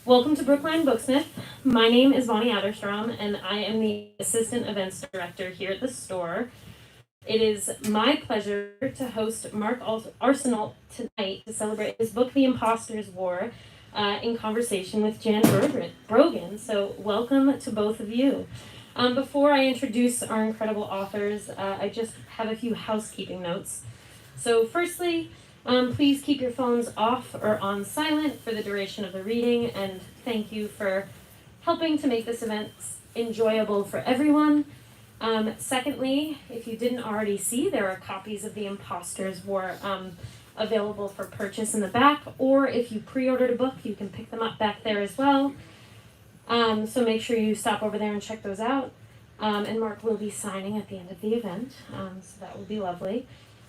Welcome to Brookline Booksmith. My name is Bonnie Adderstrom, and I am the Assistant Events Director here at the store. It is my pleasure to host Mark Arsenault tonight to celebrate his book, The Imposter's War, in conversation with Jan Brogan. So welcome to both of you. Before I introduce our incredible authors, I just have a few housekeeping notes. So firstly, please keep your phones off or on silent for the duration of the reading, and thank you for helping to make this event enjoyable for everyone. Secondly, if you didn't already see, there are copies of The Imposter's War available for purchase in the back, or if you pre-ordered a book, you can pick them up back there as well. So make sure you stop over there and check those out. And Mark will be signing at the end of the event, so that will be lovely.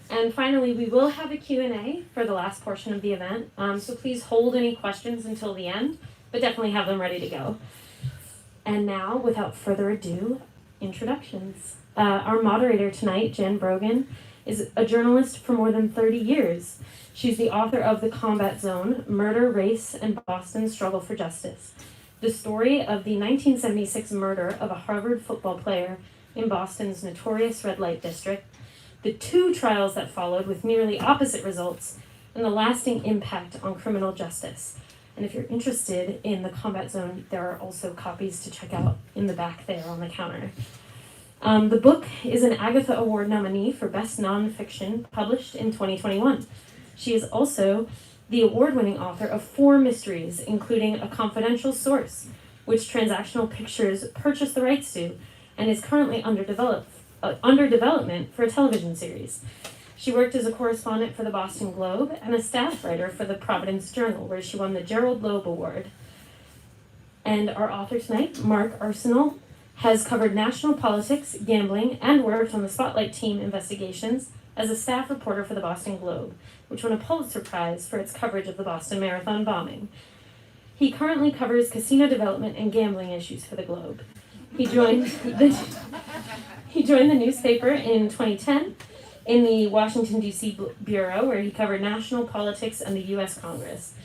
And finally, we will have a Q&A for the last portion of the event, so please hold any questions until the end, but definitely have them ready to go. And now, without further ado, introductions. Our moderator tonight, Jan Brogan, is a journalist for more than 30 years. She's the author of The Combat Zone, Murder, Race, and Boston's Struggle for Justice, the story of the 1976 murder of a Harvard football player in Boston's notorious red light district, the two trials that followed with nearly opposite results, and the lasting impact on criminal justice. And if you're interested in The Combat Zone, there are also copies to check out in the back there on the counter. The book is an Agatha Award nominee for Best Nonfiction, published in 2021. She is also the award-winning author of 4 mysteries, including A Confidential Source, which Transactional Pictures purchased the rights to, and is currently under development for a television series. She worked as a correspondent for the Boston Globe and a staff writer for the Providence Journal, where she won the Gerald Loeb Award. And our author tonight, Mark Arsenault, has covered national politics, gambling, and worked on the Spotlight Team investigations as a staff reporter for the Boston Globe, which won a Pulitzer Prize for its coverage of the Boston Marathon bombing. He currently covers casino development and gambling issues for the Globe. He joined the newspaper in 2010 in the Washington, D.C. bureau, where he covered national politics and the U.S. Congress.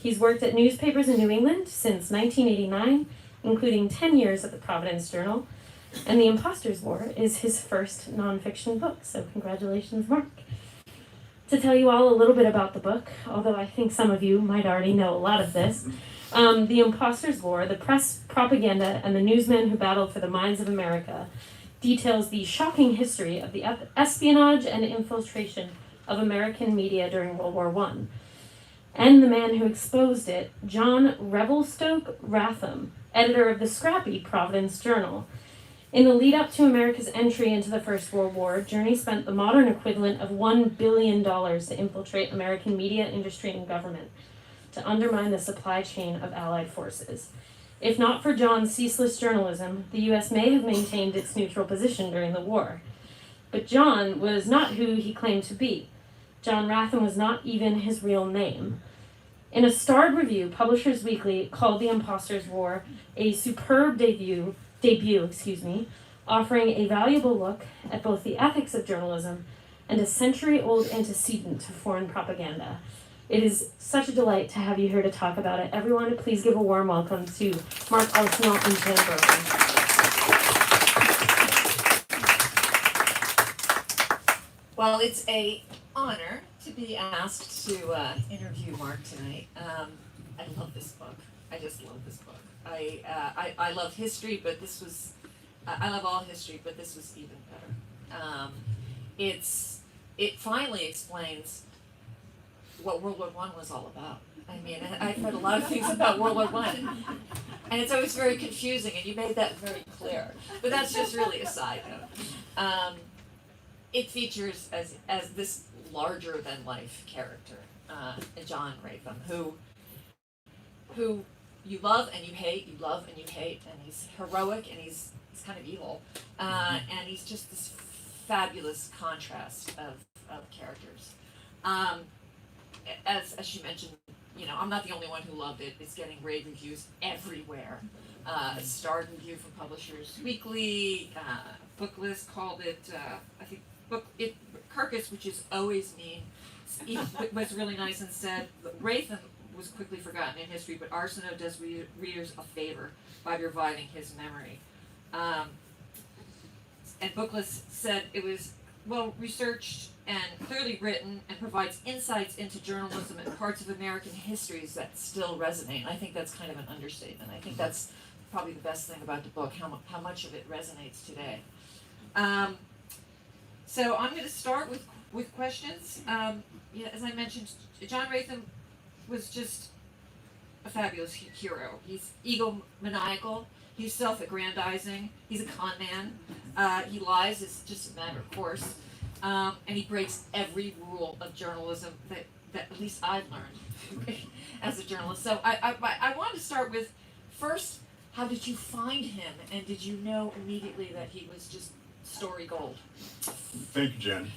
He's worked at newspapers in New England since 1989, including 10 years at the Providence Journal, and The Imposter's War is his first nonfiction book, so congratulations, Mark. To tell you all a little bit about the book, although I think some of you might already know a lot of this, The Imposter's War, the press, propaganda, and the newsmen who battled for the minds of America, details the shocking history of the espionage and infiltration of American media during World War I, and the man who exposed it, John Revelstoke Ratham, editor of the scrappy Providence Journal. In the lead-up to America's entry into the First World War, Journey spent the modern equivalent of $1 billion to infiltrate American media, industry, and government, to undermine the supply chain of Allied forces. If not for John's ceaseless journalism, the U.S. may have maintained its neutral position during the war. But John was not who he claimed to be. John Ratham was not even his real name. In a starred review, Publishers Weekly called The Imposter's War a superb debut, offering a valuable look at both the ethics of journalism and a century-old antecedent to foreign propaganda. It is such a delight to have you here to talk about it. Everyone, please give a warm welcome to Mark Arsenault and Jan Brogan. Well, it's an honor to be asked to interview Mark tonight. I love this book. I just love this book. I love history, but this was, I love all history, but this was even better. It finally explains what World War I was all about. I mean, I've read a lot of things about World War I, and it's always very confusing, and you made that very clear. But that's just really a side note. It features as this larger-than-life character, John Ratham, who you love and you hate, you love and you hate, and he's heroic and he's kind of evil, and he's just this fabulous contrast of characters. As she mentioned, I'm not the only one who loved it. It's getting rave reviews everywhere. A starred review from Publishers Weekly. Booklist called it, I think, Kirkus, which is always mean, was really nice and said Ratham was quickly forgotten in history, but Arsenault does readers a favor by reviving his memory. And Booklist said it was well researched and clearly written and provides insights into journalism and parts of American histories that still resonate. And I think that's kind of an understatement. I think that's probably the best thing about the book, how much of it resonates today. So I'm going to start with questions. Yeah, as I mentioned, John Ratham was just a fabulous hero. He's egomaniacal. He's self-aggrandizing. He's a con man. He lies. It's just a matter of course. And he breaks every rule of journalism that at least I've learned as a journalist. So I wanted to start with, first, how did you find him? And did you know immediately that he was just story gold? Thank you, Jen.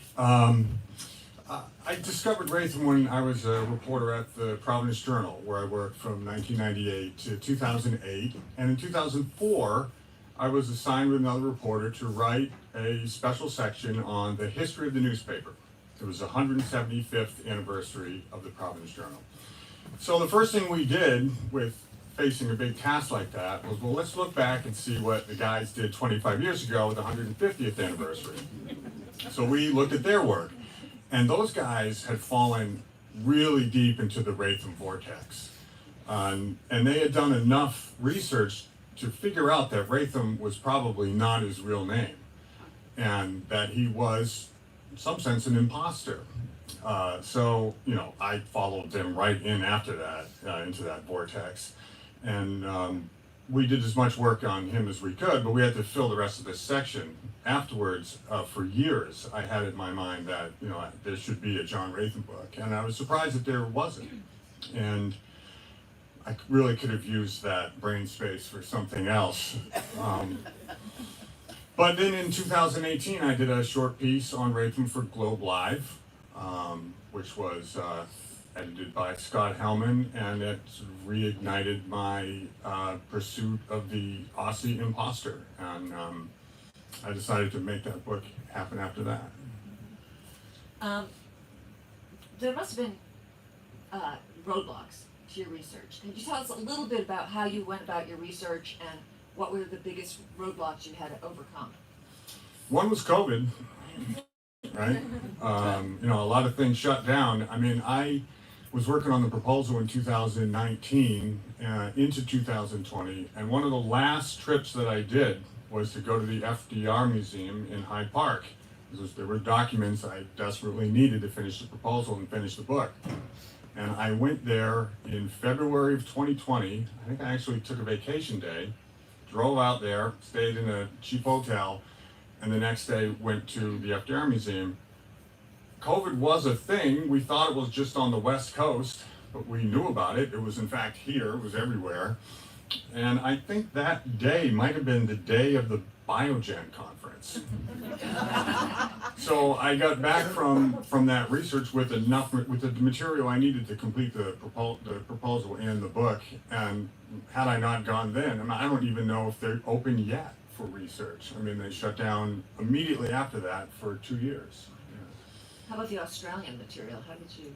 I discovered Ratham when I was a reporter at the Providence Journal, where I worked from 1998 to 2008. And in 2004, I was assigned with another reporter to write a special section on the history of the newspaper. It was the 175th anniversary of the Providence Journal. So the first thing we did with facing a big task like that was, well, let's look back and see what the guys did 25 years ago with the 150th anniversary. So we looked at their work, and those guys had fallen really deep into the Ratham vortex. And they had done enough research to figure out that Ratham was probably not his real name, and that he was, in some sense, an imposter. So, I followed them right in after that, into that vortex. And we did as much work on him as we could, but we had to fill the rest of this section. Afterwards, for years, I had in my mind that, there should be a John Ratham book, and I was surprised that there wasn't. And I really could have used that brain space for something else. But then in 2018, I did a short piece on Ratham for Globe Live, which was edited by Scott Hellman, and it sort of reignited my pursuit of the Aussie Imposter. And I decided to make that book happen after that. There must have been roadblocks to your research. Could you tell us a little bit about how you went about your research and what were the biggest roadblocks you had to overcome? One was COVID, right? A lot of things shut down. I mean, I was working on the proposal in 2019 into 2020, and one of the last trips that I did was to go to the FDR Museum in Hyde Park, because there were documents I desperately needed to finish the proposal and finish the book. And I went there in February of 2020. I think I actually took a vacation day, drove out there, stayed in a cheap hotel, and the next day went to the FDR Museum. COVID was a thing. We thought it was just on the West Coast, but we knew about it. It was in fact here, it was everywhere. And I think that day might have been the day of the Biogen conference. So I got back from that research with the material I needed to complete the proposal and the book. And had I not gone then, I don't even know if they're open yet for research. I mean, they shut down immediately after that for 2 years. How about the Australian material? How did you?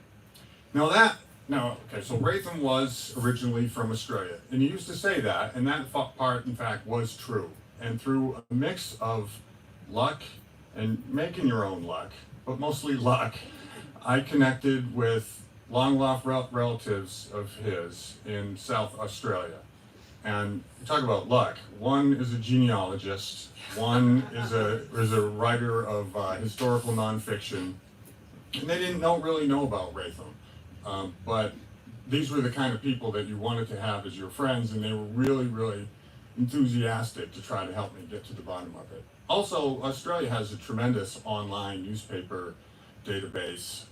Okay, so Ratham was originally from Australia, and he used to say that, and that part, in fact, was true. And through a mix of luck and making your own luck, but mostly luck, I connected with long-lost relatives of his in South Australia. And talk about luck. One is a genealogist, one is a writer of historical nonfiction, and they didn't really know about Ratham. But these were the kind of people that you wanted to have as your friends, and they were really, really enthusiastic to try to help me get to the bottom of it. Also, Australia has a tremendous online newspaper database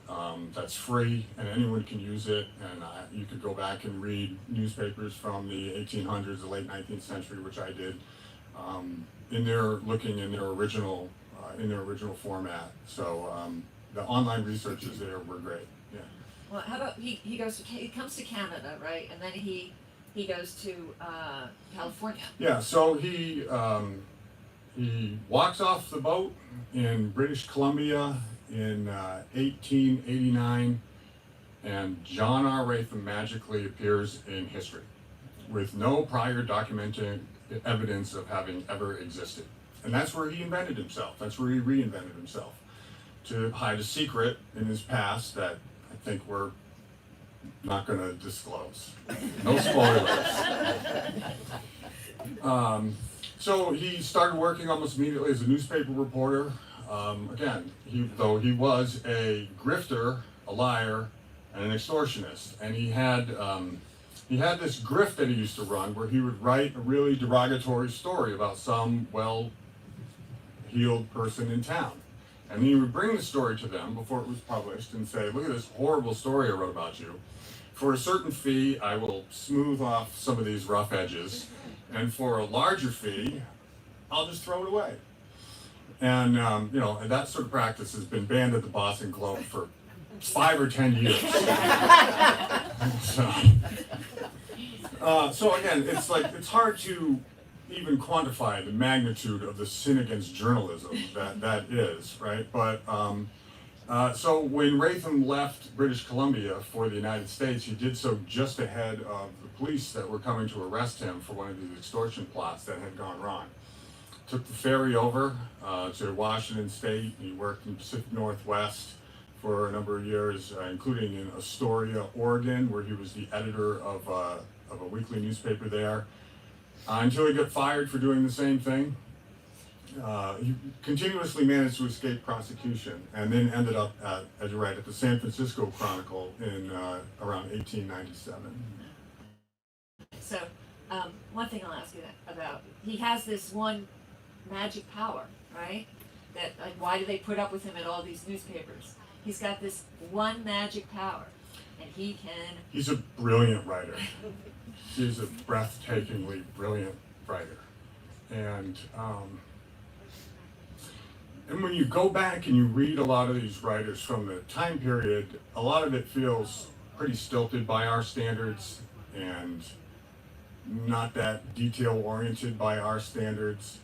that's free, and anyone can use it. And you could go back and read newspapers from the 1800s, the late 19th century, which I did, looking in their original format. So the online researches there were great. Yeah. Well, how about he comes to Canada, right? And then he goes to California. Yeah, so he walks off the boat in British Columbia in 1889, and John R. Ratham magically appears in history with no prior documented evidence of having ever existed. And that's where he invented himself. That's where he reinvented himself, to hide a secret in his past that I think we're not going to disclose. No spoilers. So he started working almost immediately as a newspaper reporter. Again, though he was a grifter, a liar, and an extortionist, and he had this grift that he used to run where he would write a really derogatory story about some well-heeled person in town. And he would bring the story to them before it was published and say, look at this horrible story I wrote about you. For a certain fee, I will smooth off some of these rough edges. And for a larger fee, I'll just throw it away. And, and that sort of practice has been banned at the Boston Globe for 5 or 10 years. So again, it's hard to even quantify the magnitude of the sin against journalism that is, right? But so when Ratham left British Columbia for the United States, he did so just ahead of the police that were coming to arrest him for one of these extortion plots that had gone wrong. Took the ferry over to Washington State. He worked in the Pacific Northwest for a number of years, including in Astoria, Oregon, where he was the editor of a weekly newspaper there, until he got fired for doing the same thing. He continuously managed to escape prosecution, and then ended up as you're right, at the San Francisco Chronicle in around 1897. So, one thing I'll ask you about, he has this one magic power, right? That, like, why do they put up with him at all these newspapers? He's got this one magic power, and he's a brilliant writer. He's a breathtakingly brilliant writer. And when you go back and you read a lot of these writers from the time period, a lot of it feels pretty stilted by our standards and not that detail-oriented by our standards,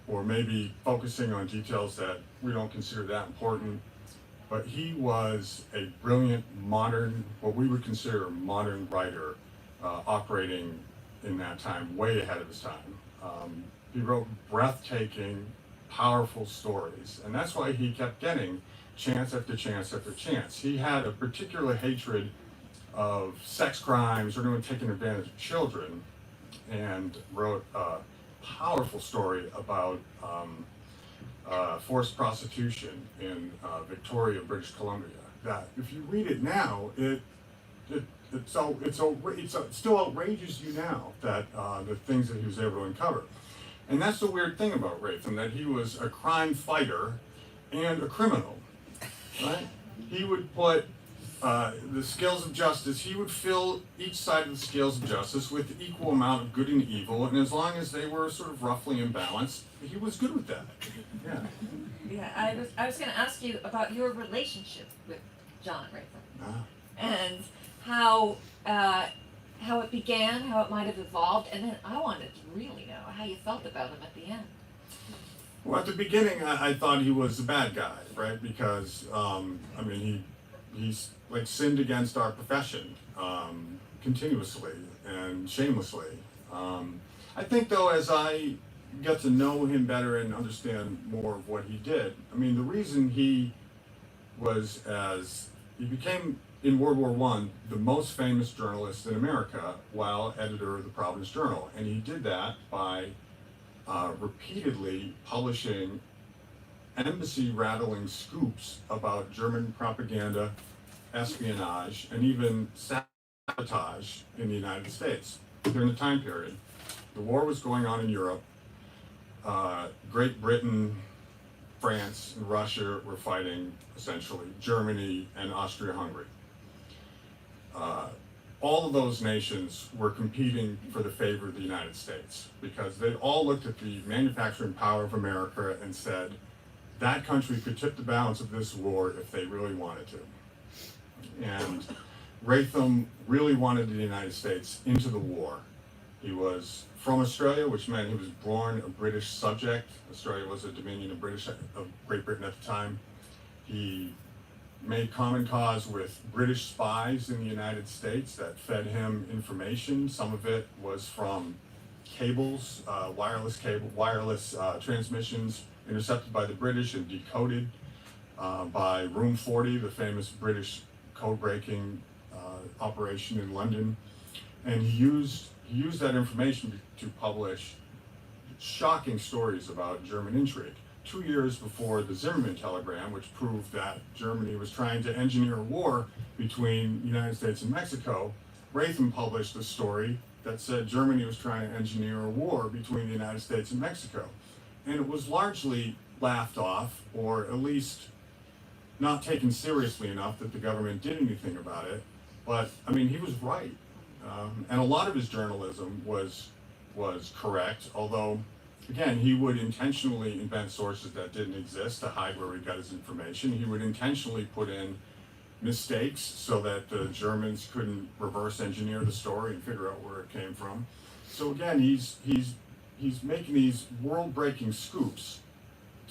or maybe focusing on details that we don't consider that important. But he was a brilliant modern, what we would consider a modern writer, operating in that time, way ahead of his time. He wrote breathtaking, powerful stories, and that's why he kept getting chance after chance after chance. He had a particular hatred of sex crimes or anyone taking advantage of children, and wrote a powerful story about forced prostitution in Victoria, British Columbia. That if you read it now, it still outrages you now that the things that he was able to uncover. And that's the weird thing about Ratham, that he was a crime fighter and a criminal, right? He would put the scales of justice, he would fill each side of the scales of justice with the equal amount of good and evil, and as long as they were sort of roughly in balance, he was good with that. Yeah. Yeah, I was going to ask you about your relationship with John Ratham, and how it began, how it might have evolved, and then I wanted to really know how you felt about him at the end. Well, at the beginning, I thought he was a bad guy, right? Because he's like sinned against our profession continuously and shamelessly. I think, though, as I get to know him better and understand more of what he did, the reason he became in World War I the most famous journalist in America while editor of the Providence Journal, and he did that by repeatedly publishing embassy-rattling scoops about German propaganda, espionage, and even sabotage in the United States during the time period. The war was going on in Europe. Great Britain, France, and Russia were fighting, essentially, Germany and Austria-Hungary. All of those nations were competing for the favor of the United States because they all looked at the manufacturing power of America and said, that country could tip the balance of this war if they really wanted to. And Ratham really wanted the United States into the war. He was from Australia, which meant he was born a British subject. Australia was a dominion of Great Britain at the time. He made common cause with British spies in the United States that fed him information. Some of it was from cables, wireless transmissions intercepted by the British and decoded by Room 40, the famous British code-breaking operation in London. And he used that information to publish shocking stories about German intrigue. 2 years before the Zimmermann telegram, which proved that Germany was trying to engineer a war between the United States and Mexico, Ratham published a story that said Germany was trying to engineer a war between the United States and Mexico. And it was largely laughed off, or at least not taken seriously enough that the government did anything about it. But I mean, he was right. And a lot of his journalism was correct, although again, he would intentionally invent sources that didn't exist to hide where he got his information. He would intentionally put in mistakes so that the Germans couldn't reverse engineer the story and figure out where it came from. So again, he's making these world-breaking scoops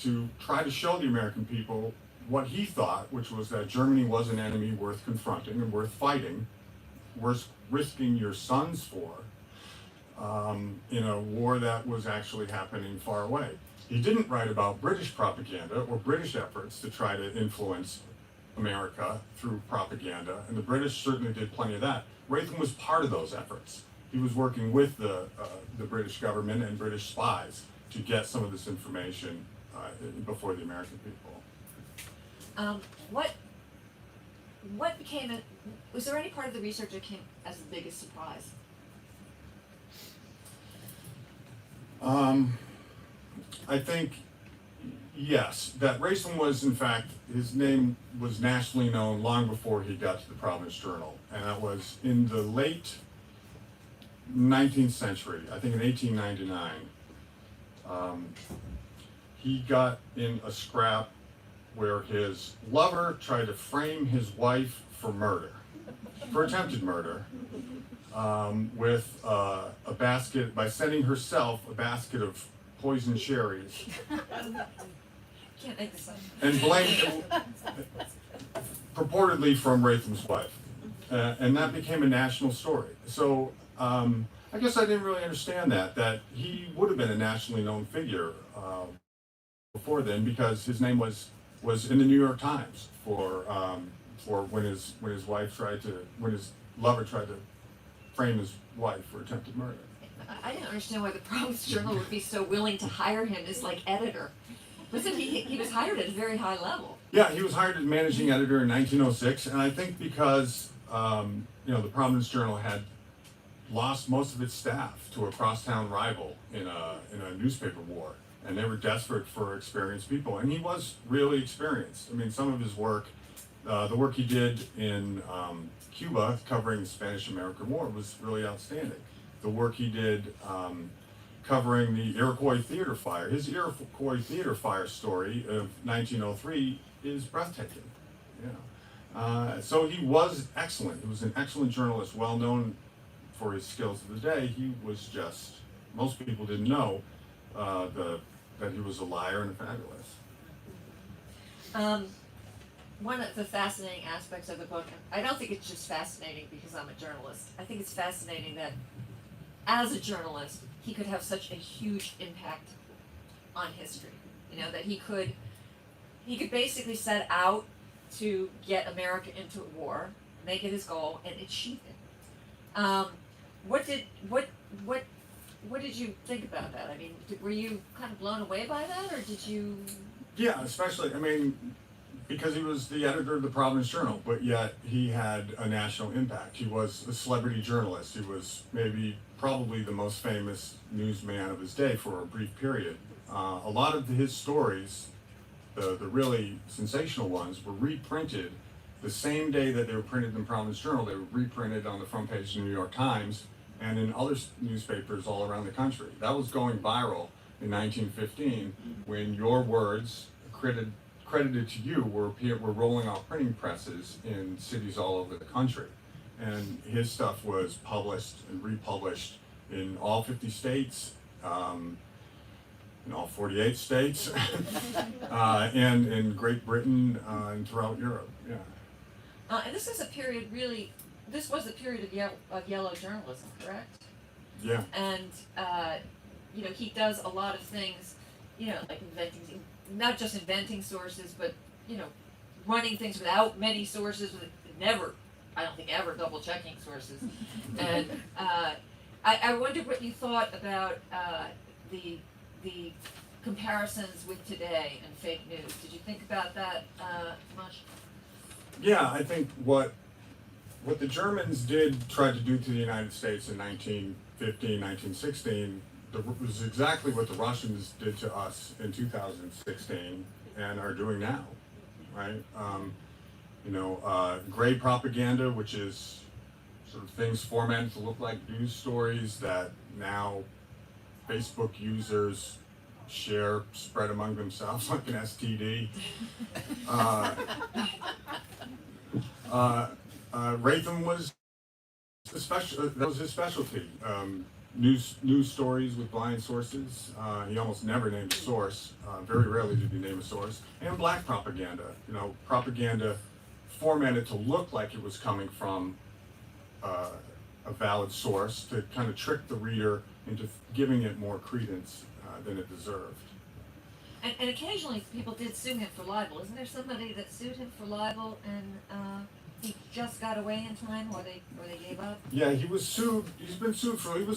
to try to show the American people what he thought, which was that Germany was an enemy worth confronting and worth fighting, worth risking your sons for, in a war that was actually happening far away. He didn't write about British propaganda or British efforts to try to influence America through propaganda, and the British certainly did plenty of that. Ratham was part of those efforts. He was working with the British government and British spies to get some of this information before the American people. What became it? Was there any part of the research that came as the biggest surprise? I think, yes, that Ratham was, in fact, his name was nationally known long before he got to the Providence Journal, and that was in the late 19th century, I think in 1899. He got in a scrap where his lover tried to frame his wife for murder, for attempted murder, with a basket, by sending herself a basket of poisoned cherries. Can't make this up. And blamed, purportedly from Ratham's wife. And that became a national story. So I guess I didn't really understand that he would have been a nationally known figure before then, because his name was in the New York Times for when his lover tried to frame his wife for attempted murder. I didn't understand why the Providence Journal would be so willing to hire him as like editor. Listen, he was hired at a very high level. Yeah, he was hired as managing editor in 1906, and I think because the Providence Journal had lost most of its staff to a crosstown rival in a newspaper war, and they were desperate for experienced people, and he was really experienced. I mean, some of his work, the work he did in Cuba covering the Spanish-American War, was really outstanding. The work he did covering the Iroquois Theater Fire, his Iroquois Theater Fire story of 1903 is breathtaking. So he was excellent. He was an excellent journalist, well known for his skills of the day. He was just, most people didn't know that he was a liar and a fabulous. One of the fascinating aspects of the book, I don't think it's just fascinating because I'm a journalist. I think it's fascinating that as a journalist, he could have such a huge impact on history. That he could basically set out to get America into war, make it his goal, and achieve it. What did you think about that? I mean, were you kind of blown away by that, or did you? Yeah, especially, I mean, because he was the editor of the Providence Journal, but yet he had a national impact. He was a celebrity journalist. He was probably the most famous newsman of his day for a brief period. A lot of his stories, the really sensational ones, were reprinted the same day that they were printed in the Providence Journal. They were reprinted on the front page of the New York Times and in other newspapers all around the country. That was going viral in 1915 when your words credited to you were rolling off printing presses in cities all over the country. And his stuff was published and republished in all 50 states. in all 48 states, and in Great Britain and throughout Europe. Yeah. And this is a period really. This was the period of yellow journalism, correct? Yeah. And you know, he does a lot of things, you know, like inventing, not just inventing sources, but you know, running things without many sources, with never, I don't think ever double checking sources. And I wondered what you thought about the comparisons with today and fake news. Did you think about that much? Yeah, I think what the Germans did try to do to the United States in 1915, 1916 was exactly what the Russians did to us in 2016 and are doing now, right? Gray propaganda, which is sort of things formatted to look like news stories that now Facebook users share, spread among themselves like an STD. Ratham was that was his specialty. News stories with blind sources. He almost never named a source. Very rarely did he name a source. And black propaganda. You know, propaganda formatted to look like it was coming from a valid source to kind of trick the reader into giving it more credence than it deserved. And occasionally people did sue him for libel. Isn't there somebody that sued him for libel and he just got away in time, or they gave up? Yeah, he was sued. He was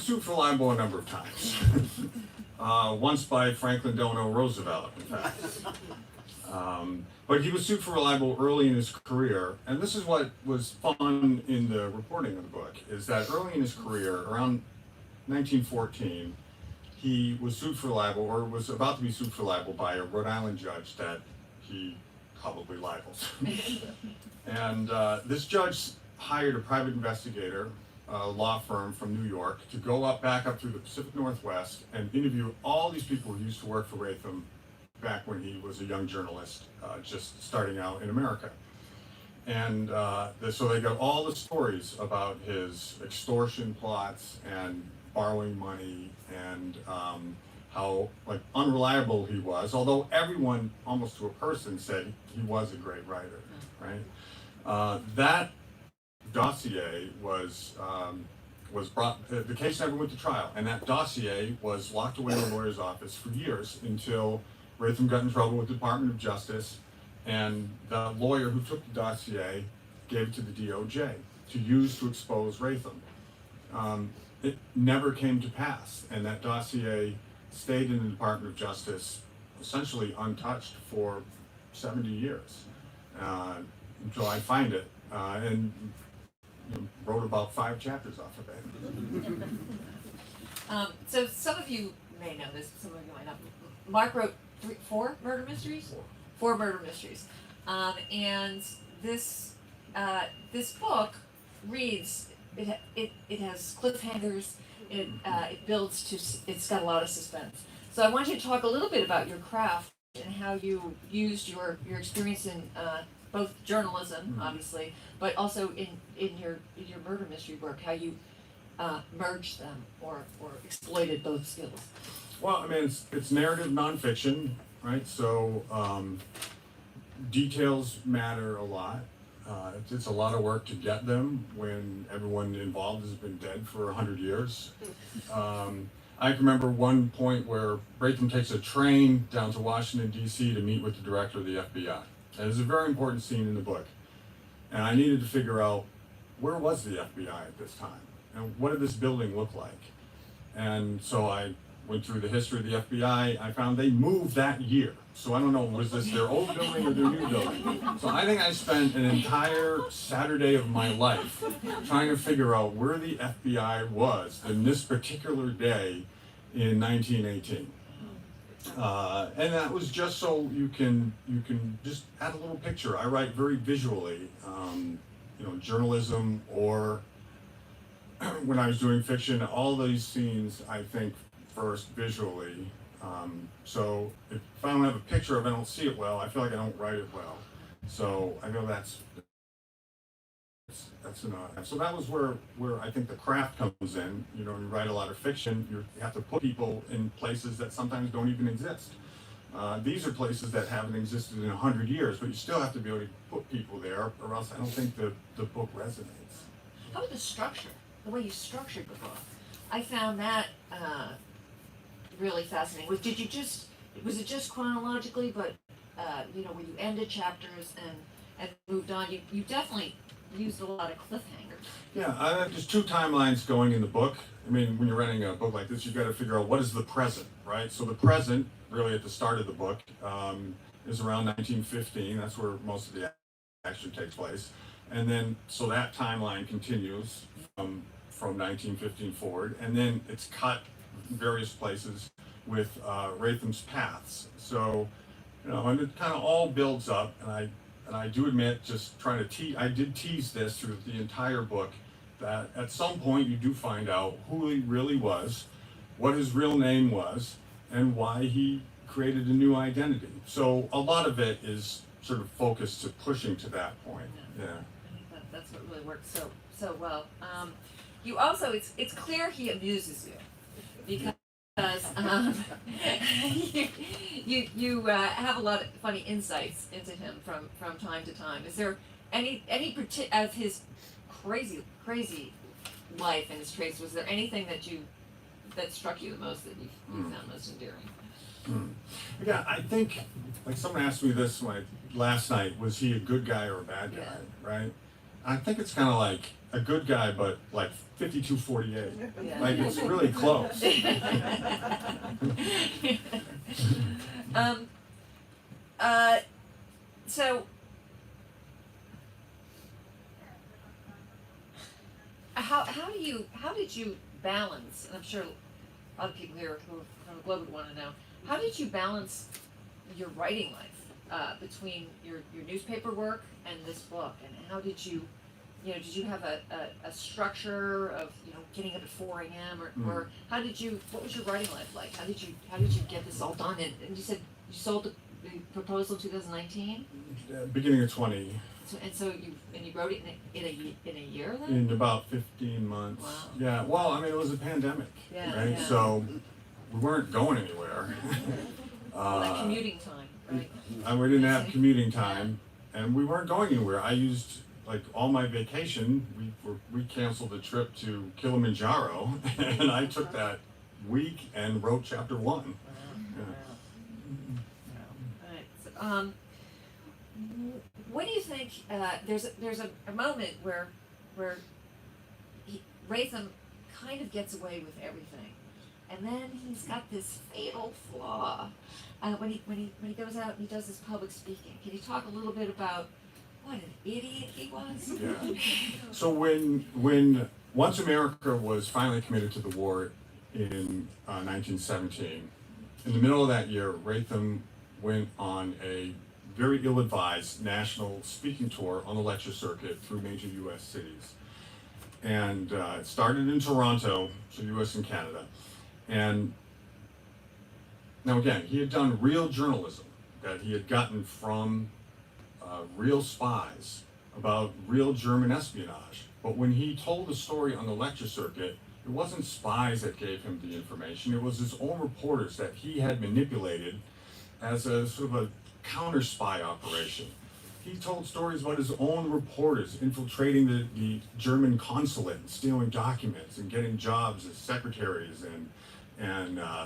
sued for libel a number of times. Once by Franklin Delano Roosevelt, in fact. But he was sued for libel early in his career, and this is what was fun in the reporting of the book, is that early in his career, around 1914, he was sued for libel, or was about to be sued for libel by a Rhode Island judge that he probably libels. And this judge hired a private investigator, a law firm from New York, to go back up through the Pacific Northwest and interview all these people who used to work for Ratham back when he was a young journalist, just starting out in America. And so they got all the stories about his extortion plots and borrowing money and how unreliable he was, although everyone, almost to a person, said he was a great writer, right? That dossier was brought, the case never went to trial, and that dossier was locked away in the lawyer's office for years until Ratham got in trouble with the Department of Justice, and the lawyer who took the dossier gave it to the DOJ to use to expose Ratham. It never came to pass, and that dossier stayed in the Department of Justice essentially untouched for 70 years until I find it and wrote about 5 chapters off of it. So some of you may know this, some of you might not. Mark wrote 4 murder mysteries? 4 murder mysteries. And this book reads, it has cliffhangers, it builds to, it's got a lot of suspense. So I want you to talk a little bit about your craft and how you used your experience in both journalism, obviously, but also in your murder mystery work, how you merged them or exploited both skills. Well, I mean, it's narrative nonfiction, right? So details matter a lot. It's a lot of work to get them when everyone involved has been dead for 100 years. I can remember one point where Ratham takes a train down to Washington, D.C. to meet with the director of the FBI. And it's a very important scene in the book. And I needed to figure out, where was the FBI at this time? And what did this building look like? And so I went through the history of the FBI. I found they moved that year. So I don't know, was this their old building or their new building? So I think I spent an entire Saturday of my life trying to figure out where the FBI was in this particular day in 1918. And that was just so you can just add a little picture. I write very visually, journalism, or when I was doing fiction, all these scenes I think first visually. So if I don't have a picture of it, I don't see it well, I feel like I don't write it well. So I know that's That's an so that was where I think the craft comes in. You know, when you write a lot of fiction, you have to put people in places that sometimes don't even exist. These are places that haven't existed in 100 years, but you still have to be able to put people there, or else I don't think the book resonates. How about the structure, the way you structured the book? I found that really fascinating. Was it just chronologically, but where you ended chapters and moved on? You definitely used a lot of cliffhangers. Yeah, there's two timelines going in the book. I mean, when you're writing a book like this, you've got to figure out what is the present, right? So the present, really at the start of the book, is around 1915. That's where most of the action takes place. And then, so that timeline continues from 1915 forward. And then it's cut various places with Ratham's paths. So, and it kind of all builds up, and I do admit, just trying to I did tease this through the entire book, that at some point you do find out who he really was, what his real name was, and why he created a new identity. So a lot of it is sort of focused to pushing to that point. Yeah. I think that's what really works so well. You also, it's clear he amuses you, because you have a lot of funny insights into him from time to time. Is there any of his crazy life and his traits? Was there anything that struck you the most, that you found most endearing? Yeah, I think, like someone asked me this last night, was he a good guy or a bad guy, right? I think it's kind of like a good guy, but like 52-48. Yeah. Like it's really close. So how did you balance, and I'm sure a lot of people here who are from the globe would want to know, how did you balance your writing life between your newspaper work and this book, and how did you have a structure of getting up at 4 a.m. or what was your writing life like? How did you get this all done? And you said you sold the proposal in 2019? Beginning of 20. So you wrote it in a year then? In about 15 months. Wow. Yeah, well, I mean, it was a pandemic, Yeah, right? yeah. So we weren't going anywhere. Like commuting time, right? We didn't have commuting time, and we weren't going anywhere. I used all my vacation. We canceled a trip to Kilimanjaro, and I took that week and wrote chapter 1. Yeah. All right. So, what do you think? There's a moment where Ratham kind of gets away with everything, and then he's got this fatal flaw when he goes out and he does his public speaking. Can you talk a little bit about what an idiot he was? Yeah. So once America was finally committed to the war in 1917, in the middle of that year, Ratham went on a very ill-advised national speaking tour on the lecture circuit through major U.S. cities. And it started in Toronto, so U.S. and Canada. And now again, he had done real journalism that he had gotten from real spies about real German espionage. But when he told the story on the lecture circuit, it wasn't spies that gave him the information, it was his own reporters that he had manipulated as a sort of a counter-spy operation. He told stories about his own reporters infiltrating the German consulate and stealing documents and getting jobs as secretaries and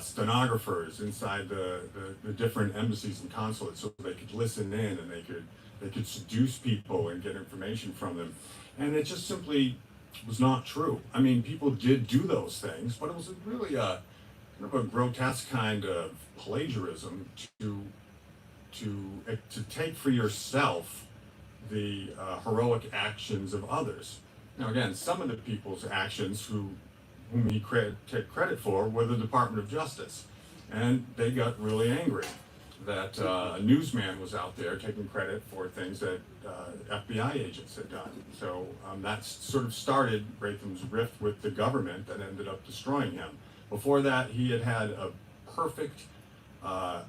stenographers inside the different embassies and consulates, so they could listen in and they could seduce people and get information from them. And it just simply was not true. I mean, people did do those things, but it was really a kind of a grotesque kind of plagiarism to take for yourself the heroic actions of others. Now again, some of the people's actions whom he took credit for were the Department of Justice, and they got really angry that a newsman was out there taking credit for things that FBI agents had done. So that sort of started Ratham's rift with the government that ended up destroying him. Before that, he had a perfect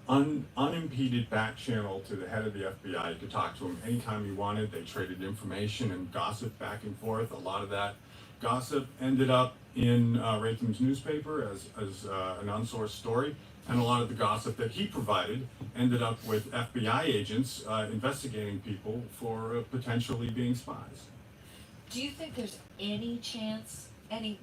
unimpeded back channel to the head of the FBI. You could talk to him anytime you wanted. They traded information and gossip back and forth. A lot of that gossip ended up in Ratham's newspaper as an unsourced story. And a lot of the gossip that he provided ended up with FBI agents investigating people for potentially being spies. Do you think there's any chance, any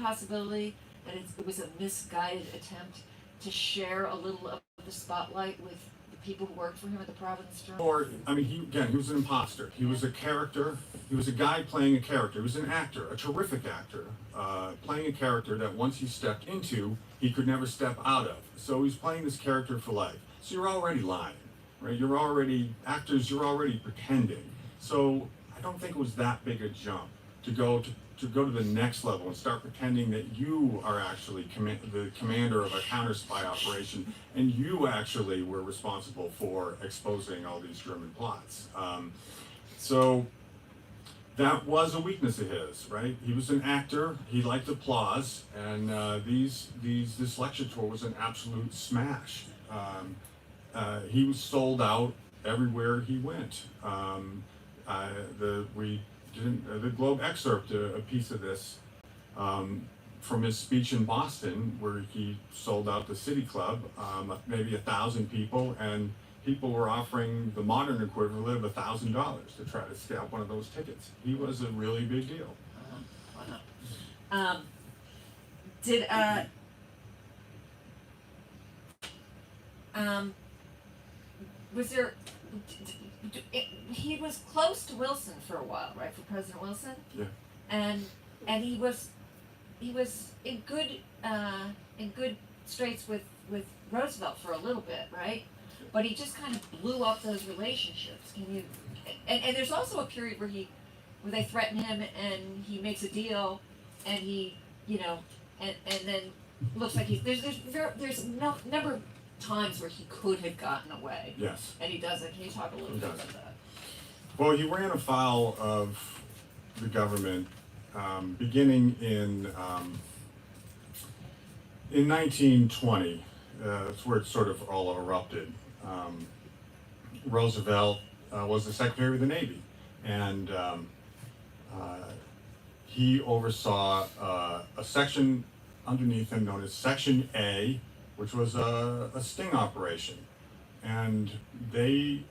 possibility that it was a misguided attempt to share a little of the spotlight with the people who worked for him at the Providence Journal? Or, I mean, he was an imposter. He was a character. He was a guy playing a character. He was an actor, a terrific actor, playing a character that once he stepped into, he could never step out of. So he's playing this character for life. So you're already lying, right? You're already pretending. So I don't think it was that big a jump to go to the next level and start pretending that you are actually the commander of a counter spy operation, and you actually were responsible for exposing all these German plots. So that was a weakness of his, right? He was an actor. He liked applause, and this lecture tour was an absolute smash. He was sold out everywhere he went. The Globe excerpt a piece of this from his speech in Boston, where he sold out the City Club, maybe 1,000 people, and people were offering the modern equivalent of $1,000 to try to scalp one of those tickets. He was a really big deal. Wow. Was there? He was close to Wilson for a while, right? For President Wilson. Yeah. And he was in good straits with Roosevelt for a little bit, right? But he just kind of blew up those relationships. And there's also a period where they threaten him and he makes a deal, and he, and then looks like there's no number of times where he could have gotten away. Yes. And he doesn't. Can you talk a little bit about that? Well, he ran afoul of the government beginning in 1920. That's where it sort of all erupted. Roosevelt was the Secretary of the Navy, and he oversaw a section underneath him known as Section A, which was a sting operation. And they,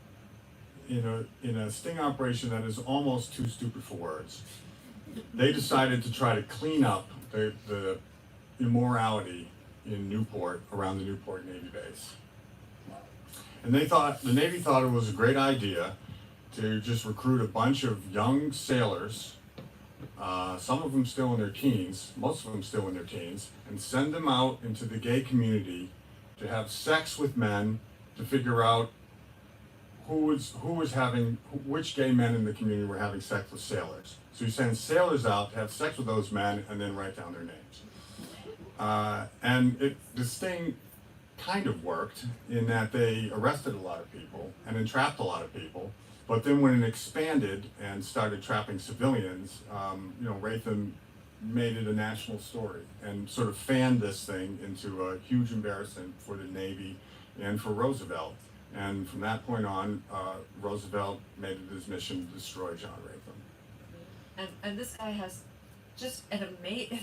in a sting operation that is almost too stupid for words, they decided to try to clean up the immorality in Newport, around the Newport Navy base. And the Navy thought it was a great idea to just recruit a bunch of young sailors, some of them still in their teens, most of them still in their teens, and send them out into the gay community to have sex with men, to figure out which gay men in the community were having sex with sailors. So you send sailors out to have sex with those men and then write down their names. And this thing kind of worked in that they arrested a lot of people and entrapped a lot of people. But then when it expanded and started trapping civilians, Ratham made it a national story and sort of fanned this thing into a huge embarrassment for the Navy and for Roosevelt. And from that point on, Roosevelt made it his mission to destroy John Ratham. And this guy has just an amazing.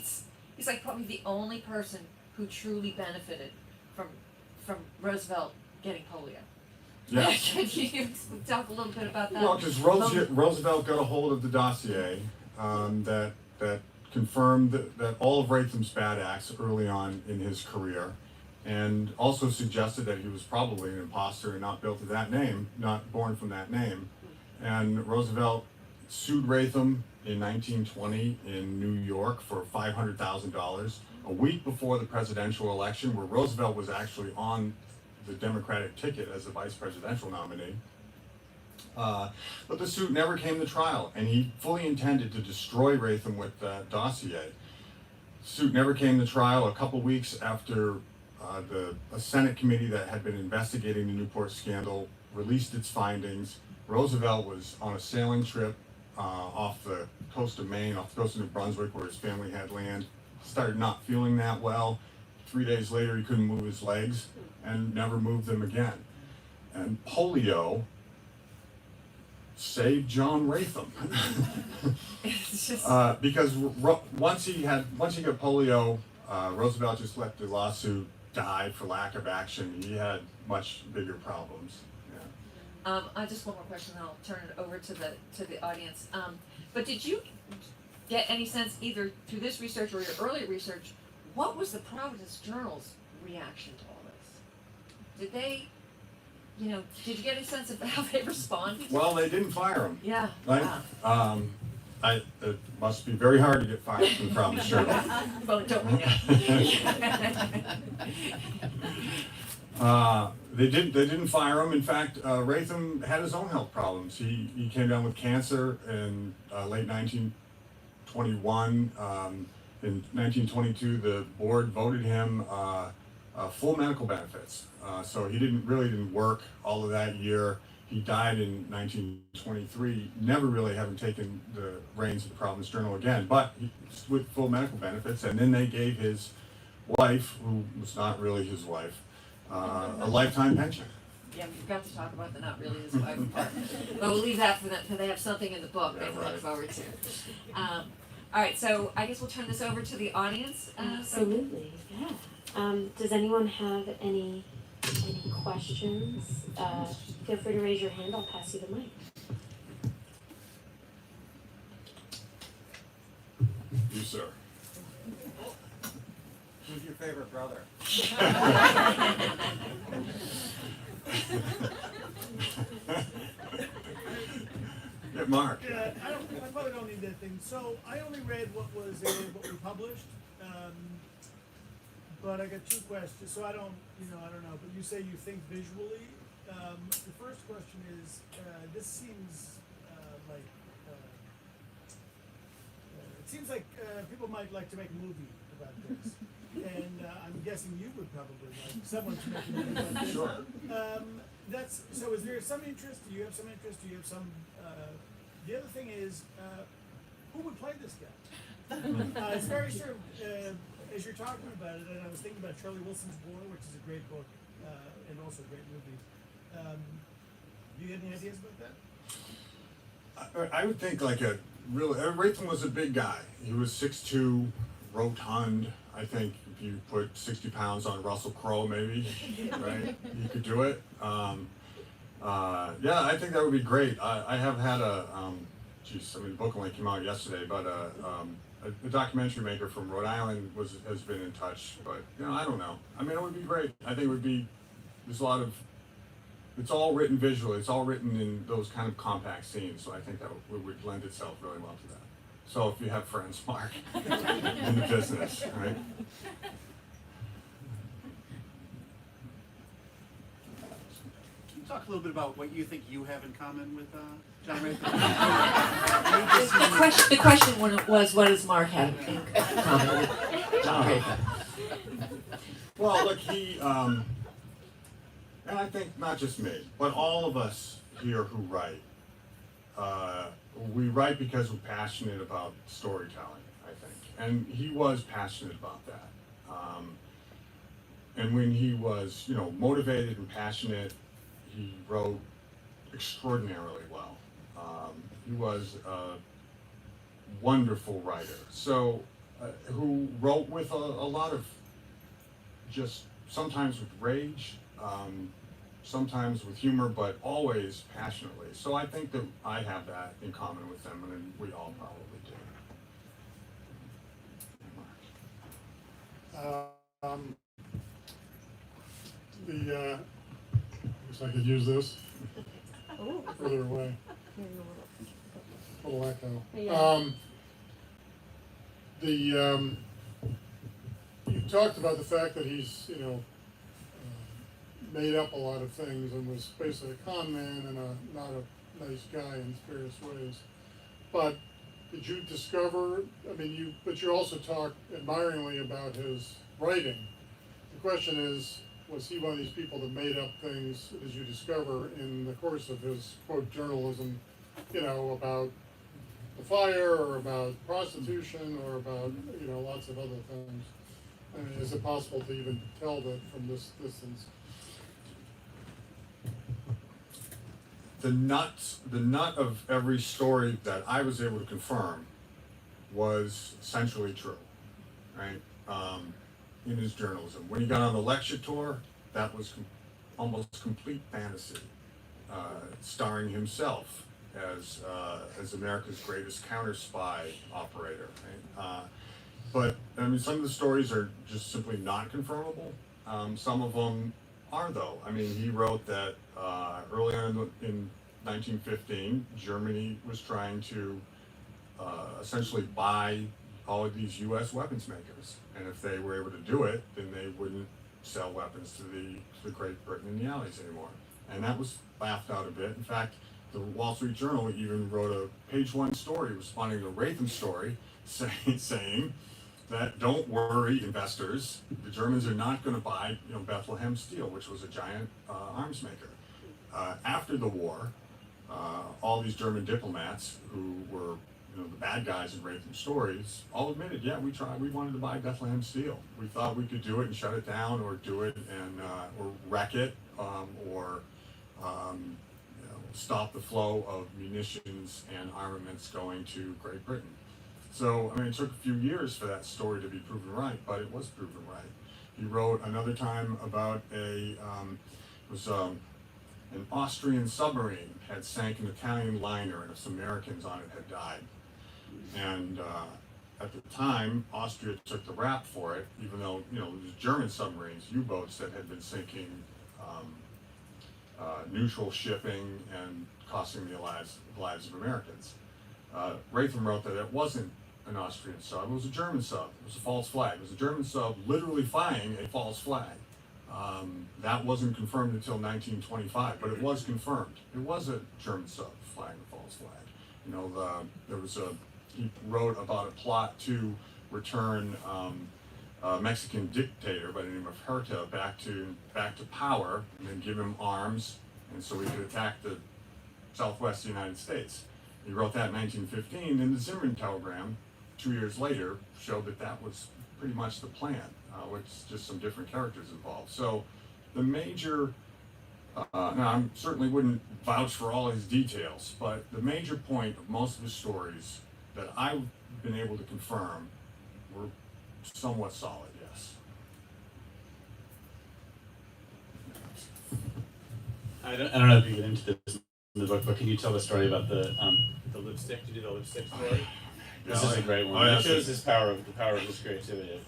He's like probably the only person who truly benefited from Roosevelt getting polio. Yeah. Can you talk a little bit about that? Well, because Roosevelt got a hold of the dossier that confirmed that all of Ratham's bad acts early on in his career, and also suggested that he was probably an imposter and not built to that name, not born from that name. And Roosevelt sued Ratham in 1920 in New York for $500,000, a week before the presidential election, where Roosevelt was actually on the Democratic ticket as the vice presidential nominee. But the suit never came to trial, and he fully intended to destroy Ratham with that dossier. The suit never came to trial. A couple weeks after a Senate committee that had been investigating the Newport scandal released its findings, Roosevelt was on a sailing trip off the coast of Maine, off the coast of New Brunswick, where his family had land. Started not feeling that well, 3 days later, he couldn't move his legs and never moved them again. And polio saved John Ratham. It's just, Because once he got polio, Roosevelt just let the lawsuit die for lack of action. He had much bigger problems. Yeah. I just one more question, then I'll turn it over to the audience. But did you get any sense, either through this research or your earlier research, what was the Providence Journal's reaction to all this? Did they, did you get any sense of how they responded? Well, they didn't fire him. Yeah. Right? Wow. It must be very hard to get fired from the Providence Journal. Well, don't we know? They didn't fire him. In fact, Ratham had his own health problems. He came down with cancer in late 1921. In 1922, the board voted him full medical benefits. So he didn't work all of that year. He died in 1923, never really having taken the reins of the Providence Journal again, but with full medical benefits. And then they gave his wife, who was not really his wife, a lifetime pension. Yeah, we forgot to talk about the not really his wife part. But we'll leave that for them, because they have something in the book they can look forward to. All right, so I guess we'll turn this over to the audience. Absolutely, yeah. Does anyone have any questions? Feel free to raise your hand. I'll pass you the mic. You, sir. Who's your favorite brother? Yeah, Mark. Yeah, I probably don't need that thing. So I only read what we published, but I got two questions. So I don't know. But you say you think visually. The first question is, this seems it seems like people might like to make a movie about this, and I'm guessing you would probably like someone to make a movie about this. Sure. So. Is there some interest? Do you have some interest? Do you have some? The other thing is, who would play this guy? It's very sort of, as you're talking about it, and I was thinking about Charlie Wilson's Boy, which is a great book, and also a great movie. Do you have any ideas about that? I would think Ratham was a big guy. He was 6'2", rotund. I think if you put 60 pounds on Russell Crowe, maybe, right? You could do it. Yeah, I think that would be great. I have had the book only came out yesterday, but a documentary maker from Rhode Island has been in touch, but I don't know. I mean, it would be great. I think it would be. There's a lot of. It's all written visually. It's all written in those kind of compact scenes. So I think that would lend itself really well to that. So if you have friends, Mark, in the business, right? Can you talk a little bit about what you think you have in common with John Ratham? The question was, what does Mark have in common with John Ratham? Well, look, he, and I think not just me, but all of us here who write, we write because we're passionate about storytelling, I think. And he was passionate about that. And when he was, motivated and passionate, he wrote extraordinarily well. He was a wonderful writer. So, who wrote with a lot of just sometimes with rage, sometimes with humor, but always passionately. So I think that I have that in common with them, and we all probably do. I guess I could use this further away. A little echo. You talked about the fact that he's, made up a lot of things and was basically a con man and not a nice guy in various ways. But did you discover, but you also talk admiringly about his writing. The question is, was he one of these people that made up things, as you discover, in the course of his, quote, journalism, about the fire or about prostitution or about, lots of other things? I mean, is it possible to even tell that from this distance? The nut of every story that I was able to confirm was essentially true, right? In his journalism. When he got on the lecture tour, that was almost complete fantasy, starring himself as America's greatest counter spy operator, right? But I mean, some of the stories are just simply not confirmable. Some of them are, though. I mean, he wrote that early on in 1915, Germany was trying to essentially buy all of these U.S. weapons makers, and if they were able to do it, then they wouldn't sell weapons to the Great Britain in the Allies anymore. And that was laughed out a bit. In fact, the Wall Street Journal even wrote a page-one story responding to Ratham's story, saying that don't worry, investors, the Germans are not going to buy, Bethlehem Steel, which was a giant arms maker. After the war, all these German diplomats who were the bad guys in Ratham's stories all admitted, yeah, we wanted to buy Bethlehem Steel. We thought we could do it and shut it down, or do it and or wreck it, or stop the flow of munitions and armaments going to Great Britain. So, I mean, it took a few years for that story to be proven right, but it was proven right. He wrote another time about an Austrian submarine had sank an Italian liner, and some Americans on it had died. And at the time, Austria took the rap for it, even though, it was German submarines, U-boats that had been sinking, neutral shipping and costing the lives of Americans. Ratham wrote that it wasn't an Austrian sub, it was a German sub. It was a false flag. It was a German sub literally flying a false flag. That wasn't confirmed until 1925, but it was confirmed. It was a German sub flying a false flag. He wrote about a plot to return a Mexican dictator by the name of Huerta back to power, and then give him arms, and so he could attack the southwest United States. He wrote that in 1915, and the Zimmerman telegram 2 years later showed that was pretty much the plan, with just some different characters involved. So the major, now I certainly wouldn't vouch for all his details, but the major point of most of his stories that I've been able to confirm were somewhat solid, yes. I don't know if you get into this in the book, but can you tell the story about the lipstick? Did you do the lipstick story? This is a great one. It shows the power of his creativity.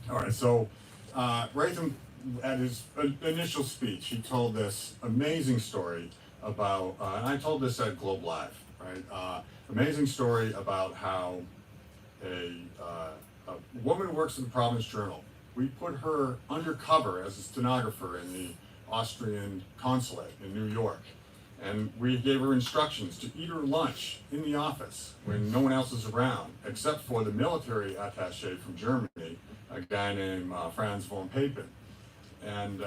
All right, so Ratham, at his initial speech, he told this amazing story about, and I told this at Globe Live, right? Amazing story about how a woman who works in the Providence Journal, we put her undercover as a stenographer in the Austrian consulate in New York. And we gave her instructions to eat her lunch in the office when no one else is around, except for the military attaché from Germany, a guy named Franz von Papen. And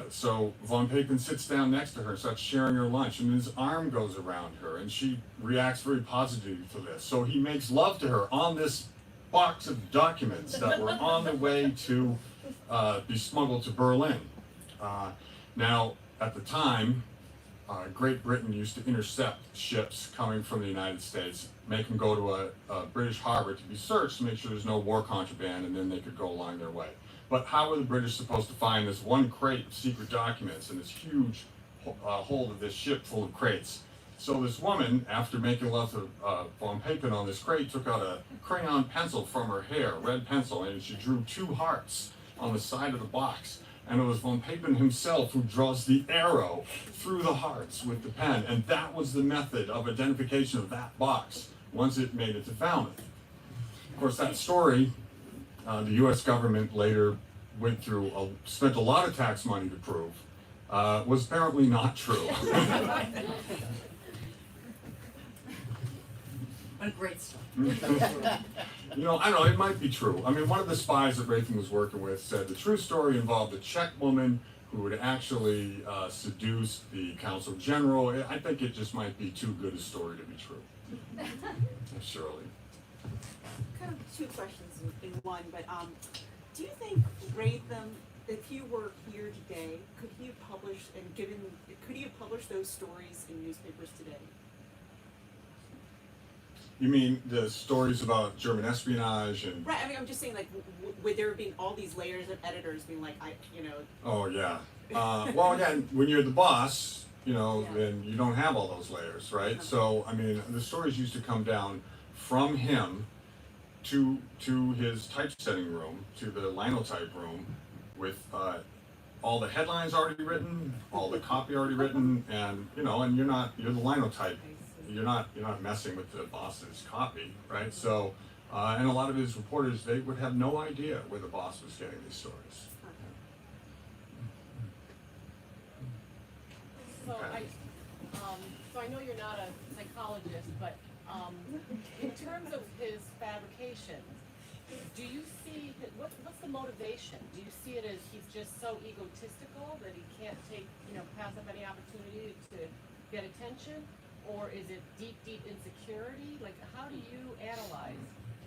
so von Papen sits down next to her, starts sharing her lunch, and his arm goes around her, and she reacts very positively to this. So he makes love to her on this box of documents that were on the way to be smuggled to Berlin. Now, at the time, Great Britain used to intercept ships coming from the United States, make them go to a British harbor to be searched to make sure there's no war contraband, and then they could go along their way. But how were the British supposed to find this one crate of secret documents and this huge hold of this ship full of crates? So this woman, after making love to von Papen on this crate, took out a crayon pencil from her hair, red pencil, and she drew 2 hearts on the side of the box. And it was von Papen himself who draws the arrow through the hearts with the pen. And that was the method of identification of that box once it made it to Falmouth. Of course, that story, the U.S. government later went through, spent a lot of tax money to prove, was apparently not true. What a great story. I don't know, it might be true. I mean, one of the spies that Ratham was working with said the true story involved a Czech woman who would actually seduce the consul general. I think it just might be too good a story to be true. Surely. kind of two questions in one, but do you think Ratham, if you were here today, could he have published those stories in newspapers today? You mean the stories about German espionage and? Right. I mean, I'm just saying, like, would there have been all these layers of editors being like, Oh yeah. Well, again, when you're the boss, Yeah. then you don't have all those layers, right? So, I mean, the stories used to come down from him to his typesetting room, to the linotype room, with all the headlines already written, all the copy already written, and and you're the linotype. You're not messing with the boss's copy, right? So, and a lot of his reporters, they would have no idea where the boss was getting these stories. So I know you're not a psychologist, but in terms of his fabrications, do you see what's the motivation? Do you see it as he's just so egotistical that he can't pass up any opportunity to get attention, or is it deep insecurity? Like, how do you analyze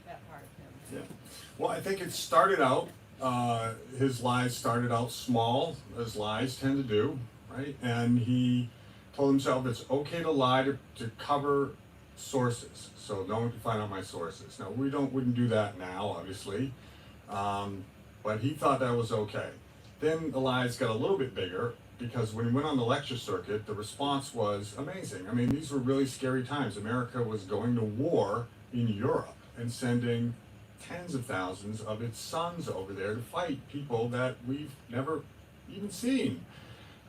that part of him? Yeah. Well, I think it started out. His lies started out small, as lies tend to do, right? And he told himself it's okay to lie to cover sources, so no one can find out my sources. Now wouldn't do that now, obviously, but he thought that was okay. Then the lies got a little bit bigger because when he went on the lecture circuit, the response was amazing. I mean, these were really scary times. America was going to war in Europe and sending tens of thousands of its sons over there to fight people that we've never even seen.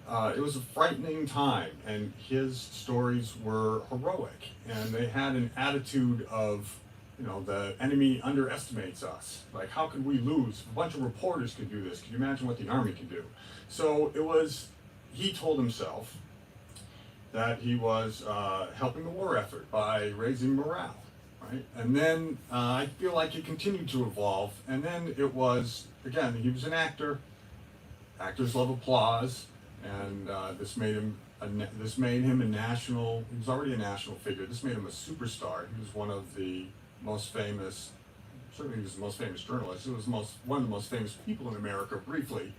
It was a frightening time, and his stories were heroic, and they had an attitude of, the enemy underestimates us. Like, how could we lose? If a bunch of reporters could do this, can you imagine what the army could do? So he told himself that he was helping the war effort by raising morale, right? And then I feel like it continued to evolve, and then it was, again, he was an actor. Actors love applause. And this made him a national. He was already a national figure. This made him a superstar. He was one of the most famous. Certainly, he was the most famous journalist. He was one of the most famous people in America briefly.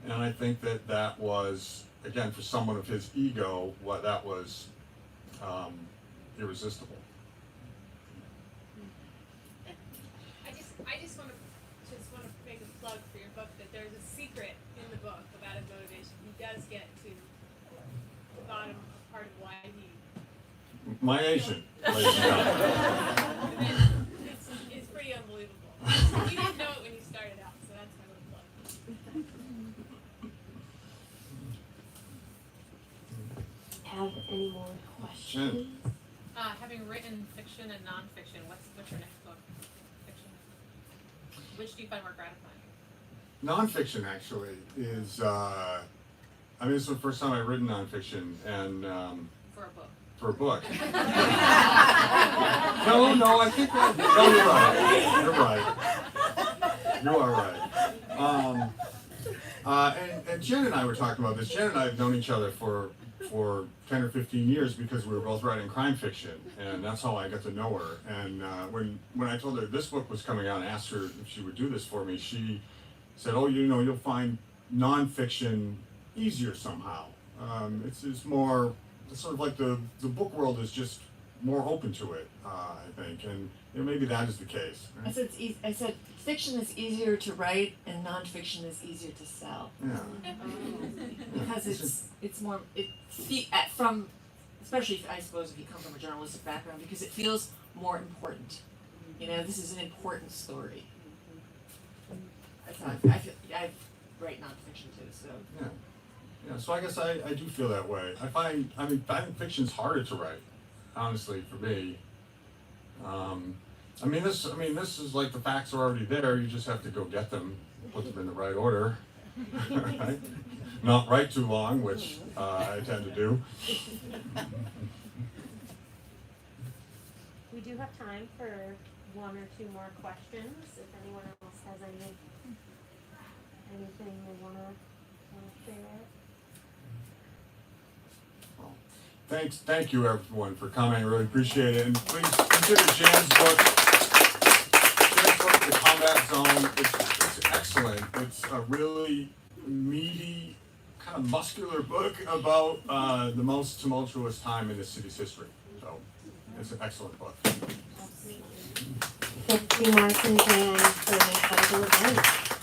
And I think that was, again, for someone of his ego, that was irresistible. I just want to make a plug for your book that there's a secret in the book about his motivation. He does get to the bottom part of why he. My agent, ladies and gentlemen. It's pretty unbelievable. We didn't know it when you started out, so that's my little plug. Have any more questions? Having written fiction and nonfiction, what's your next book? Fiction. Which do you find more gratifying? Nonfiction actually is. This is the first time I've written nonfiction, and For a book. for a book. No, I think that. No, you're right. You are right. And Jen and I were talking about this. Jen and I have known each other for 10 or 15 years because we were both writing crime fiction, and that's how I got to know her. And when I told her this book was coming out and asked her if she would do this for me, she said, "Oh, you'll find nonfiction easier somehow. It's more. It's sort of like the book world is just more open to it, I think, and maybe that is the case." Right? I said fiction is easier to write and nonfiction is easier to sell. Yeah. Because it's more from, especially if, I suppose if you come from a journalistic background, because it feels more important. This is an important story. That's how I write nonfiction too. So Yeah. So I guess I do feel that way. I think fiction's harder to write, honestly, for me. This is like the facts are already there. You just have to go get them, put them in the right order, right? Not write too long, which I tend to do. We do have time for one or two more questions. If anyone else has anything they want to share. Thank you everyone for coming. I really appreciate it. And please consider Jan's book the combat zone, it's excellent. It's a really meaty, kind of muscular book about the most tumultuous time in the city's history. So it's an excellent book. Thank you, Mark and Jan, for an incredible event.